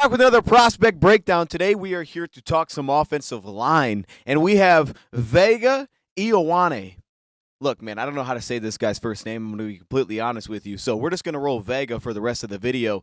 Back with another prospect breakdown. Today we are here to talk some offensive line, and we have Vega Ioane. Look, man, I don't know how to say this guy's first name. I'm going to be completely honest with you. So we're just going to roll Vega for the rest of the video.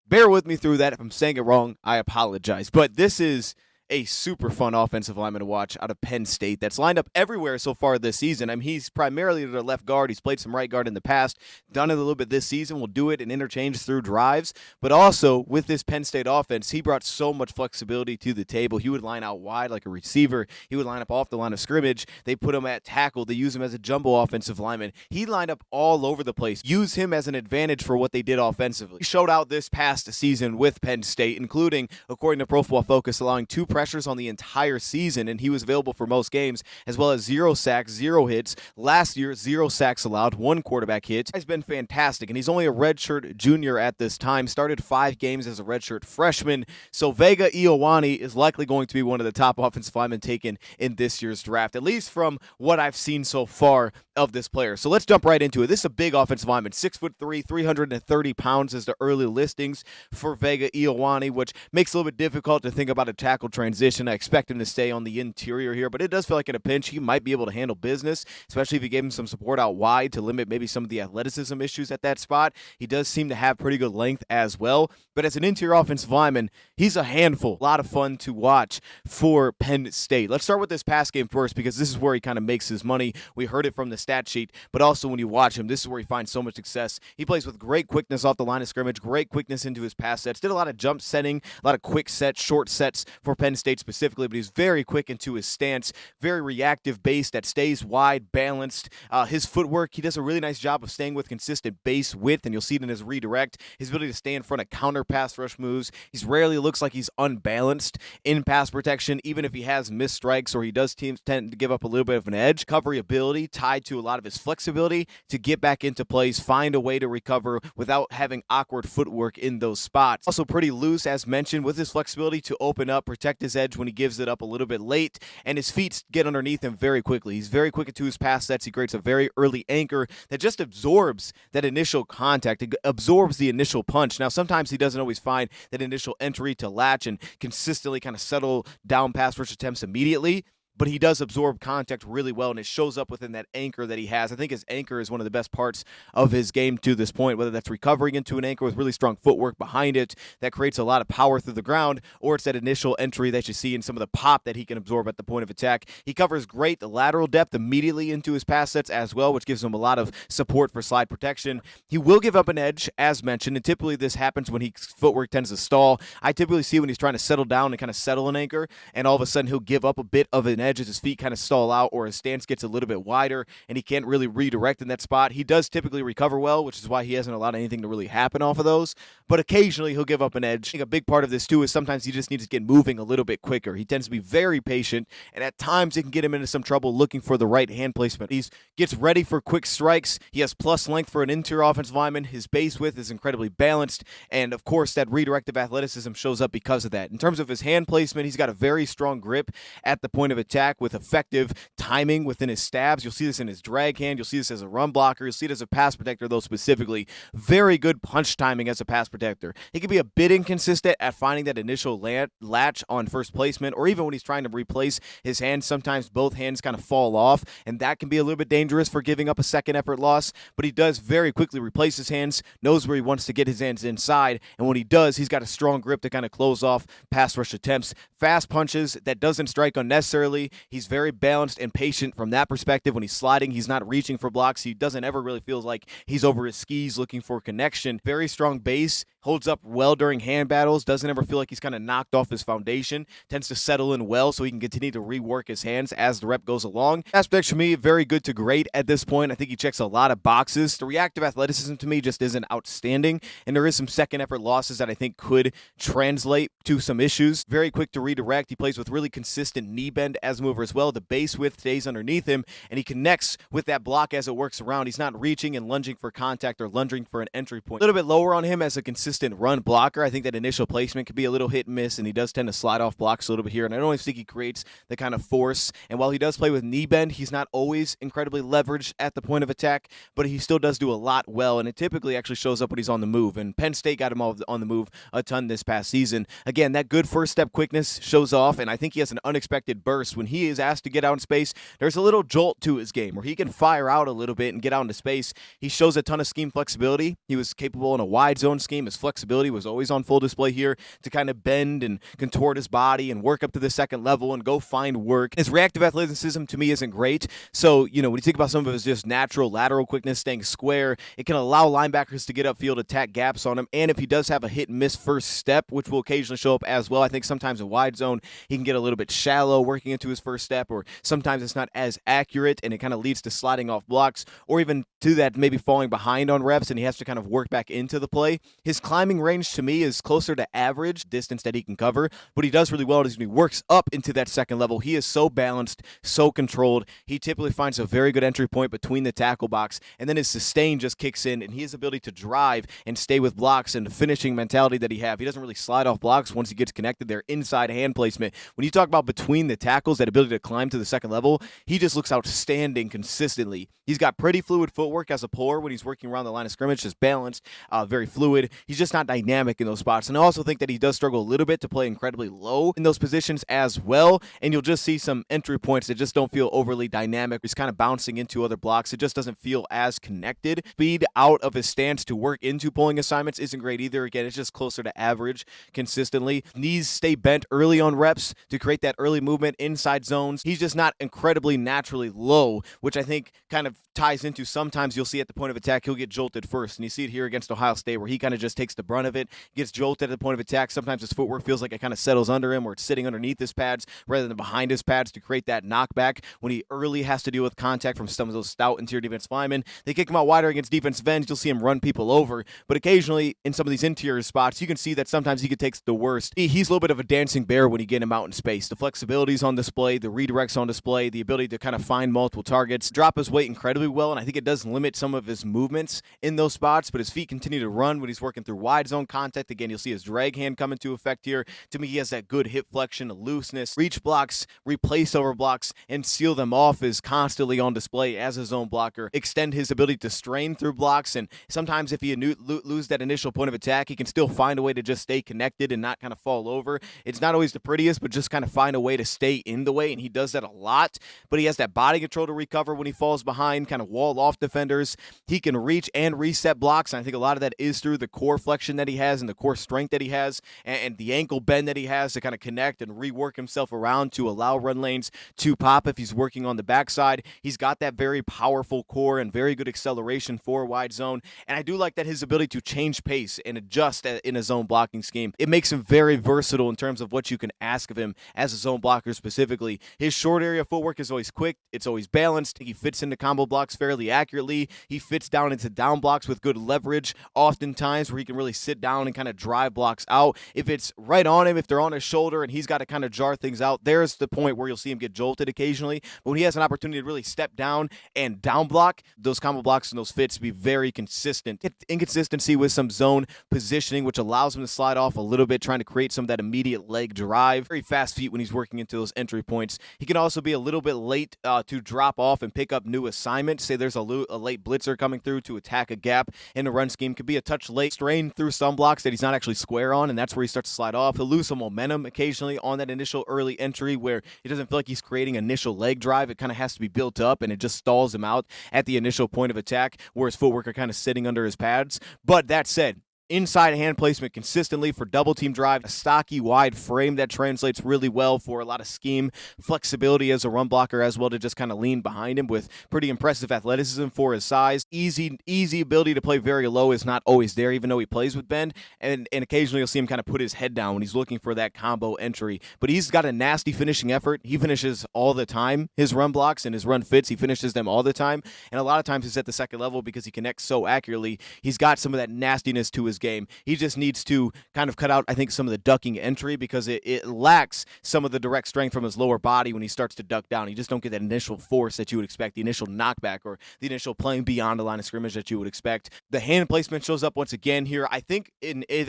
Bear with me through that. If I'm saying it wrong, I apologize. But this is a super fun offensive lineman to watch out of Penn State that's lined up everywhere so far this season. I mean, he's primarily the left guard. He's played some right guard in the past, done it a little bit this season. Will do it in interchange through drives. But also, with this Penn State offense, he brought so much flexibility to the table. He would line out wide like a receiver. He would line up off the line of scrimmage. They put him at tackle. They use him as a jumbo offensive lineman. He lined up all over the place. Use him as an advantage for what they did offensively. He showed out this past season with Penn State, including, according to Pro Football Focus, allowing 2 pressures on the entire season, and he was available for most games, as well as 0 sacks, 0 hits. Last year, 0 sacks allowed, 1 quarterback hit. He's been fantastic, and he's only a redshirt junior at this time. Started 5 games as a redshirt freshman. So Vega Ioane is likely going to be one of the top offensive linemen taken in this year's draft, at least from what I've seen so far of this player. So let's jump right into it. This is a big offensive lineman, 6'3", 330 pounds is the early listings for Vega Ioane, which makes it a little bit difficult to think about a tackle transition. I expect him to stay on the interior here, but it does feel like in a pinch he might be able to handle business, especially if you gave him some support out wide to limit maybe some of the athleticism issues at that spot. He does seem to have pretty good length as well, but as an interior offensive lineman, he's a handful. A lot of fun to watch for Penn State. Let's start with this pass game first, because this is where he kind of makes his money. We heard it from the stat sheet, but also when you watch him, this is where he finds so much success. He plays with great quickness off the line of scrimmage, great quickness into his pass sets, did a lot of jump setting, a lot of quick sets, short sets for Penn State specifically, but he's very quick into his stance, very reactive base that stays wide, balanced. His footwork, he does a really nice job of staying with consistent base width, and you'll see it in his redirect. His ability to stay in front of counter pass rush moves. He's rarely looks like he's unbalanced in pass protection, even if he has missed strikes or he does teams tend to give up a little bit of an edge. Recovery ability tied to a lot of his flexibility to get back into plays, find a way to recover without having awkward footwork in those spots. Also pretty loose, as mentioned, with his flexibility to open up, protect his edge when he gives it up a little bit late, and his feet get underneath him very quickly. He's very quick into his pass sets. He creates a very early anchor that just absorbs that initial contact. It absorbs the initial punch. Now, sometimes he doesn't always find that initial entry to latch and consistently kind of settle down pass rush attempts immediately, but he does absorb contact really well, and it shows up within that anchor that he has. I think his anchor is one of the best parts of his game to this point, whether that's recovering into an anchor with really strong footwork behind it that creates a lot of power through the ground, or it's that initial entry that you see in some of the pop that he can absorb at the point of attack. He covers great the lateral depth immediately into his pass sets as well, which gives him a lot of support for slide protection. He will give up an edge, as mentioned, and typically this happens when his footwork tends to stall. I typically see when he's trying to settle down and kind of settle an anchor, and all of a sudden he'll give up a bit of an edge as his feet kind of stall out or his stance gets a little bit wider and he can't really redirect in that spot. He does typically recover well, which is why he hasn't allowed anything to really happen off of those, but occasionally he'll give up an edge. I think a big part of this too is sometimes he just needs to get moving a little bit quicker. He tends to be very patient, and at times it can get him into some trouble looking for the right hand placement. He gets ready for quick strikes. He has plus length for an interior offensive lineman. His base width is incredibly balanced, and of course that redirective athleticism shows up because of that. In terms of his hand placement, he's got a very strong grip at the point of attack with effective timing within his stabs. You'll see this in his drag hand. You'll see this as a run blocker. You'll see it as a pass protector, though, specifically. Very good punch timing as a pass protector. He can be a bit inconsistent at finding that initial latch on first placement, or even when he's trying to replace his hands, sometimes both hands kind of fall off, and that can be a little bit dangerous for giving up a second effort loss, but he does very quickly replace his hands, knows where he wants to get his hands inside, and when he does, he's got a strong grip to kind of close off pass rush attempts. Fast punches that doesn't strike unnecessarily. He's very balanced and patient from that perspective. When he's sliding, he's not reaching for blocks. He doesn't ever really feel like he's over his skis looking for connection. Very strong base. Holds up well during hand battles, doesn't ever feel like he's kind of knocked off his foundation, tends to settle in well so he can continue to rework his hands as the rep goes along. Aspects for me, very good to great at this point. I think he checks a lot of boxes. The reactive athleticism to me just isn't outstanding, and there is some second effort losses that I think could translate to some issues. Very quick to redirect. He plays with really consistent knee bend as a mover as well. The base width stays underneath him, and he connects with that block as it works around. He's not reaching and lunging for contact or lunging for an entry point. A little bit lower on him as a consistent consistent run blocker. I think that initial placement could be a little hit and miss, and he does tend to slide off blocks a little bit here, and I don't always think he creates the kind of force. And while he does play with knee bend, he's not always incredibly leveraged at the point of attack, but he still does do a lot well, and it typically actually shows up when he's on the move. And Penn State got him on the move a ton this past season. Again, that good first step quickness shows off, and I think he has an unexpected burst. When he is asked to get out in space, there's a little jolt to his game where he can fire out a little bit and get out into space. He shows a ton of scheme flexibility. He was capable in a wide zone scheme. His flexibility was always on full display here to kind of bend and contort his body and work up to the second level and go find work. His reactive athleticism to me isn't great. So, when you think about some of his just natural lateral quickness, staying square, it can allow linebackers to get upfield, attack gaps on him. And if he does have a hit and miss first step, which will occasionally show up as well, I think sometimes in wide zone, he can get a little bit shallow working into his first step, or sometimes it's not as accurate and it kind of leads to sliding off blocks, or even to that maybe falling behind on reps and he has to kind of work back into the play. His climbing range to me is closer to average distance that he can cover, but he does really well as he works up into that second level. He is so balanced, so controlled. He typically finds a very good entry point between the tackle box, and then his sustain just kicks in, and his ability to drive and stay with blocks and the finishing mentality that he doesn't really slide off blocks once he gets connected. Their inside hand placement. When you talk about between the tackles, that ability to climb to the second level, he just looks outstanding consistently. He's got pretty fluid footwork as a puller when he's working around the line of scrimmage, just balanced, very fluid. He's just not dynamic in those spots. And I also think that he does struggle a little bit to play incredibly low in those positions as well. And you'll just see some entry points that just don't feel overly dynamic. He's kind of bouncing into other blocks. It just doesn't feel as connected. Speed out of his stance to work into pulling assignments isn't great either. Again, it's just closer to average consistently. Knees stay bent early on reps to create that early movement inside zones. He's just not incredibly naturally low, which I think kind of ties into sometimes you'll see at the point of attack, he'll get jolted first. And you see it here against Ohio State where he kind of just takes the brunt of it, gets jolted at the point of attack. Sometimes his footwork feels like it kind of settles under him or it's sitting underneath his pads rather than behind his pads to create that knockback. When he early has to deal with contact from some of those stout interior defense linemen, they kick him out wider against defensive ends. You'll see him run people over. But occasionally in some of these interior spots, you can see that sometimes he takes the worst. He's a little bit of a dancing bear when you get him out in space. The flexibility's on display, the redirects on display, the ability to kind of find multiple targets, drop his weight incredibly well, and I think it does limit some of his movements in those spots, but his feet continue to run when he's working through wide zone contact. Again, you'll see his drag hand come into effect here. To me, he has that good hip flexion, looseness, reach blocks, replace over blocks, and seal them off is constantly on display as a zone blocker. Extend his ability to strain through blocks, and sometimes if you lose that initial point of attack, he can still find a way to just stay connected and not kind of fall over. It's not always the prettiest, but just kind of find a way to stay in the way, and he does that a lot. But he has that body control to recover when he falls behind, kind of wall off defenders. He can reach and reset blocks, and I think a lot of that is through the core flexion that he has and the core strength that he has and the ankle bend that he has to kind of connect and rework himself around to allow run lanes to pop if he's working on the backside. He's got that very powerful core and very good acceleration for wide zone, and I do like that his ability to change pace and adjust in a zone blocking scheme. It makes him very versatile in terms of what you can ask of him as a zone blocker specifically. His short area footwork is always quick. It's always balanced. He fits into combo blocks fairly accurately. He fits down into down blocks with good leverage oftentimes where he can really sit down and kind of drive blocks out. If it's right on him, if they're on his shoulder and he's got to kind of jar things out, there's the point where you'll see him get jolted occasionally. But when he has an opportunity to really step down and down block, those combo blocks and those fits be very consistent. Inconsistency with some zone positioning, which allows him to slide off a little bit, trying to create some of that immediate leg drive. Very fast feet when he's working into those entry points. He can also be a little bit late to drop off and pick up new assignments. Say there's a late blitzer coming through to attack a gap in the run scheme. Could be a touch late, strain through some blocks that he's not actually square on, and that's where he starts to slide off. He'll lose some momentum occasionally on that initial early entry where he doesn't feel like he's creating initial leg drive. It kind of has to be built up, and it just stalls him out at the initial point of attack where his footwork are kind of sitting under his pads. But that said, inside hand placement consistently for double team drive, a stocky wide frame that translates really well for a lot of scheme, flexibility as a run blocker as well to just kind of lean behind him with pretty impressive athleticism for his size. Easy ability to play very low is not always there, even though he plays with bend, and occasionally you'll see him kind of put his head down when he's looking for that combo entry. But he's got a nasty finishing effort. He finishes all the time. His run blocks and his run fits, he finishes them all the time, and a lot of times he's at the second level because he connects so accurately. He's got some of that nastiness to his game. He just needs to kind of cut out, I think, some of the ducking entry because it lacks some of the direct strength from his lower body when he starts to duck down. You just don't get that initial force that you would expect, the initial knockback or the initial playing beyond the line of scrimmage that you would expect. The hand placement shows up once again here. I think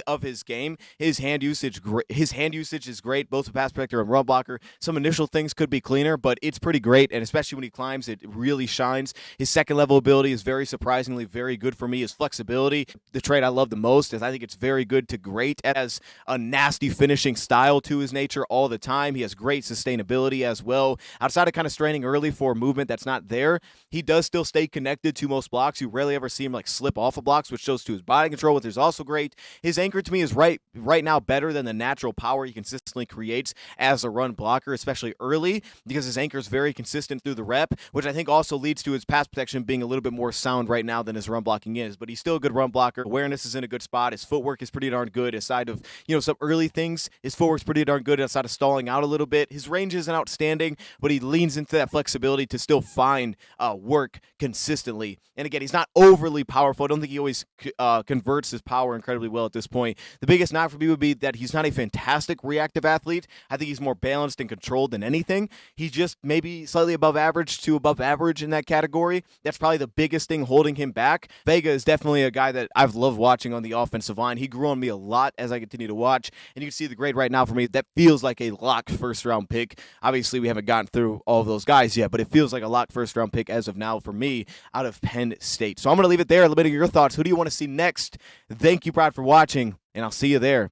of his game, his hand usage is great, both a pass protector and run blocker. Some initial things could be cleaner, but it's pretty great, and especially when he climbs, it really shines. His second level ability is very surprisingly very good for me. His flexibility, the trait I love the most, is I think it's very good to great. It has a nasty finishing style to his nature all the time. He has great sustainability as well. Outside of kind of straining early for movement that's not there, he does still stay connected to most blocks. You rarely ever see him like slip off of blocks, which shows to his body control, which is also great. His anchor to me is right now better than the natural power he consistently creates as a run blocker, especially early, because his anchor is very consistent through the rep, which I think also leads to his pass protection being a little bit more sound right now than his run blocking is. But he's still a good run blocker. Awareness is in a good spot. His footwork is pretty darn good. Aside of some early things, his footwork's pretty darn good outside of stalling out a little bit. His range isn't outstanding, but he leans into that flexibility to still find work consistently. And again, he's not overly powerful. I don't think he always converts his power incredibly well at this point. The biggest knock for me would be that he's not a fantastic reactive athlete. I think he's more balanced and controlled than anything. He's just maybe slightly above average to above average in that category. That's probably the biggest thing holding him back. Vega is definitely a guy that I've loved watching on the offensive line. He grew on me a lot as I continue to watch, and you can see the grade right now for me. That feels like a locked first-round pick. Obviously, we haven't gotten through all of those guys yet, but it feels like a locked first-round pick as of now for me out of Penn State. So I'm going to leave it there. Let me know your thoughts. Who do you want to see next? Thank you, Brad, for watching, and I'll see you there.